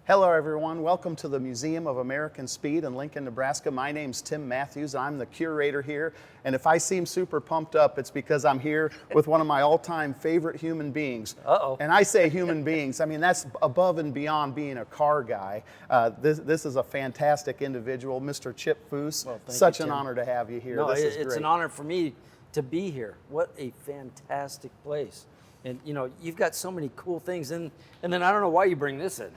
Hello everyone, welcome to the Museum of American Speed in Lincoln, Nebraska. My name's Tim Matthews, I'm the curator here, and if I seem super pumped up, it's because I'm here with one of my all-time favorite human beings. Uh-oh. And I say human beings, I mean that's above and beyond being a car guy. This is a fantastic individual, Mr. Chip Foose. Well, Such you, an Tim. honor to have you here. No, This is it's great. an honor for me to be here. What a fantastic place. And you know, you've got so many cool things, and then I don't know why you bring this in.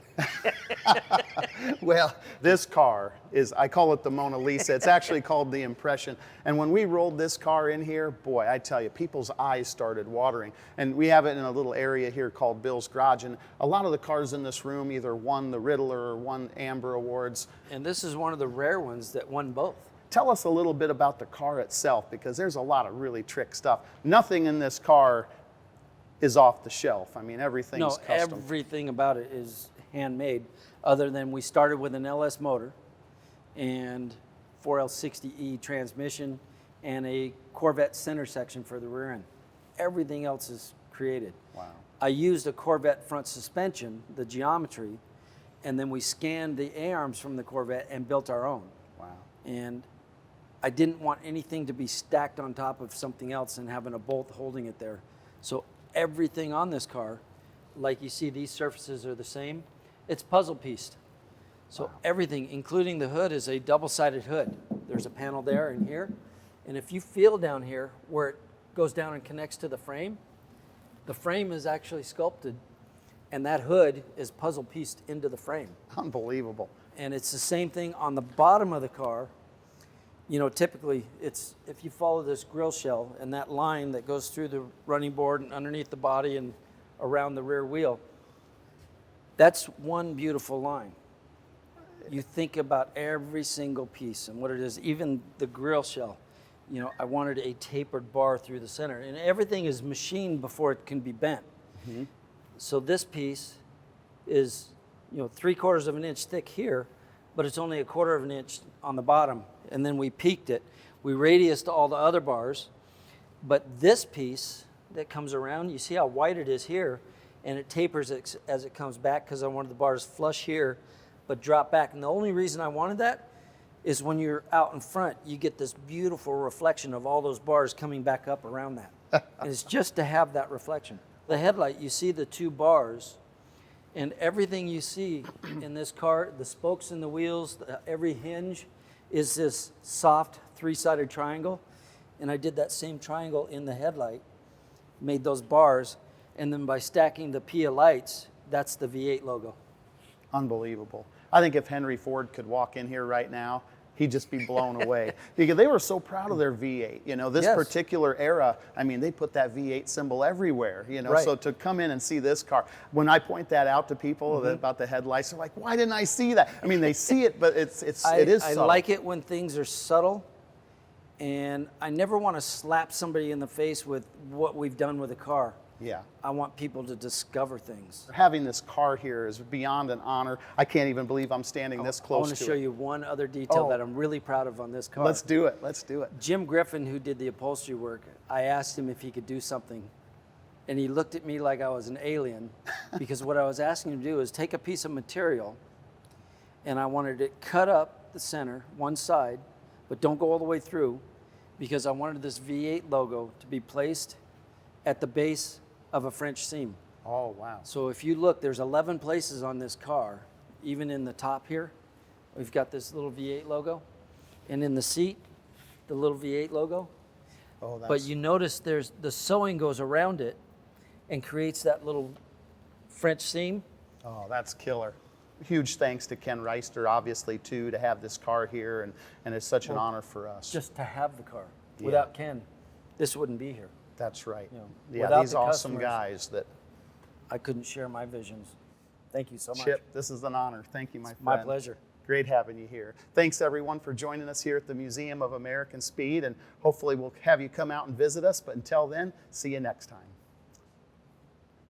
Well, this car is, I call it the Mona Lisa. It's actually called the Impression. And when we rolled this car in here, boy, I tell you, people's eyes started watering. And we have it in a little area here called Bill's Garage. And a lot of the cars in this room either won the Ridler or won AMBR awards. And this is one of the rare ones that won both. Tell us a little bit about the car itself, because there's a lot of really trick stuff. Nothing in this car is off the shelf. I mean, everything's custom. Everything about it is handmade, other than we started with an LS motor and 4L60E transmission and a Corvette Center section for the rear end. Everything else is created. Wow. I used a Corvette front suspension, the geometry, and then we scanned the A-arms from the Corvette and built our own. Wow. And I didn't want anything to be stacked on top of something else and having a bolt holding it there. So everything on this car, like you see, these surfaces are the same. It's puzzle pieced. So Wow. everything, including the hood, is a double-sided hood. There's a panel there and here. And if you feel down here where it goes down and connects to the frame is actually sculpted, and that hood is puzzle pieced into the frame. Unbelievable. And it's the same thing on the bottom of the car. You know, typically, it's if you follow this grill shell and that line that goes through the running board and underneath the body and around the rear wheel, that's one beautiful line. You think about every single piece and what it is, even the grill shell. You know, I wanted a tapered bar through the center, and everything is machined before it can be bent. Mm-hmm. So this piece is, you know, 3/4 of an inch thick here, but it's only 1/4 of an inch on the bottom. And then we peaked it. We radiused all the other bars, but this piece that comes around, you see how wide it is here, and it tapers as it comes back because I wanted the bars flush here, but drop back. And the only reason I wanted that is when you're out in front, you get this beautiful reflection of all those bars coming back up around that. And it's just to have that reflection. The headlight, you see the two bars, and everything you see in this car, the spokes in the wheels, every hinge, is this soft three-sided triangle. And I did that same triangle in the headlight, made those bars, and then by stacking the PIA lights, that's the V8 logo. Unbelievable. I think if Henry Ford could walk in here right now, he'd just be blown away. Because they were so proud of their V8. You know, this Yes. particular era, I mean, they put that V8 symbol everywhere, you know. Right. So to come in and see this car, when I point that out to people about the headlights, they're like, why didn't I see that? I mean, they see it, but it is I subtle. like it when things are subtle, and I never want to slap somebody in the face with what we've done with a car. Yeah. I want people to discover things. Having this car here is beyond an honor. I can't even believe I'm standing this I close want to to show it. you one other detail Oh. that I'm really proud of on this car. Let's do it. Let's do it. Jim Griffin, who did the upholstery work, I asked him if he could do something, and he looked at me like I was an alien, because what I was asking him to do is take a piece of material, and I wanted it cut up the center, one side, but don't go all the way through, because I wanted this V8 logo to be placed at the base of a French seam. Oh, wow. So if you look, there's 11 places on this car, even in the top here, we've got this little V8 logo, and in the seat, the little V8 logo. Oh, that's... But you notice there's the sewing goes around it and creates that little French seam. Oh, that's killer. Huge thanks to Ken Reister, obviously, too, to have this car here, and it's such an honor for us. Just to have the car. Yeah. Without Ken, this wouldn't be here. That's right. You know, Yeah, without these the awesome customers, guys that... I couldn't share my visions. Thank you so much. Chip, this is an honor. Thank you, my friend. My pleasure. Great having you here. Thanks, everyone, for joining us here at the Museum of American Speed, and hopefully we'll have you come out and visit us, but until then, see you next time.